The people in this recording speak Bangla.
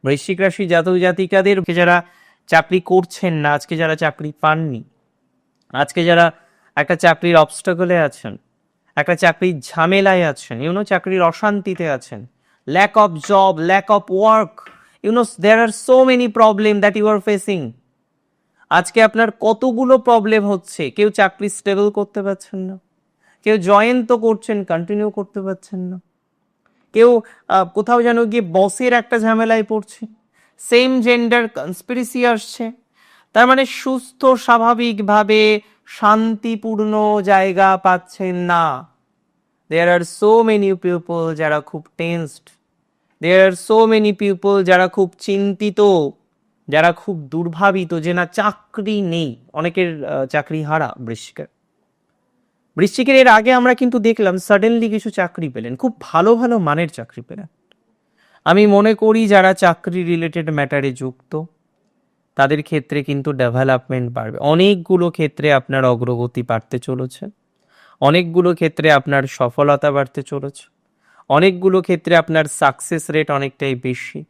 বৃশ্চিক রাশি জাতক জাতিকাদের যারা চাকরি করছেন না, আজকে যারা চাকরি পাননি, আজকে যারা একটা চাকরির অবস্টাকলে আছেন, একটা চাকরির ঝামেলায় আছেন, চাকরির অশান্তিতে আছেন, lack of job, lack of work, there are so many problem that you are facing. আজকে আপনার কতগুলো প্রবলেম হচ্ছে, কেউ চাকরি স্টেবল করতে পারছেন না, কেউ জয়েন তো করছেন, কন্টিনিউ করতে পারছেন না, কেউ কোথাও যেন গিয়ে বসের একটা ঝামেলায় পড়ছে, সেম জেন্ডার কনস্পিরেসি আসছে। তার মানে সুস্থ স্বাভাবিকভাবে শান্তিপূর্ণ জায়গা পাচ্ছেন না। দেয়ার আর সো মেনি পিপল যারা খুব tensed, there are so many people যারা খুব চিন্তিত, যারা খুব দুর্ভাবিত যে না চাকরি নেই। অনেকের চাকরি হারা বৃশ্চিকের এর আগে আমরা কিন্তু দেখলাম সাডেনলি কিছু চাকরি পেলেন, খুব ভালো ভালো মানের চাকরি পেলেন। আমি মনে করি যারা চাকরি রিলেটেড ম্যাটারে যুক্ত তাদের ক্ষেত্রে কিন্তু ডেভেলপমেন্ট বাড়বে, অনেকগুলো ক্ষেত্রে আপনার অগ্রগতি বাড়তে চলেছে, অনেকগুলো ক্ষেত্রে আপনার সফলতা বাড়তে চলেছে, অনেকগুলো ক্ষেত্রে আপনার সাকসেস রেট অনেকটাই বেশি।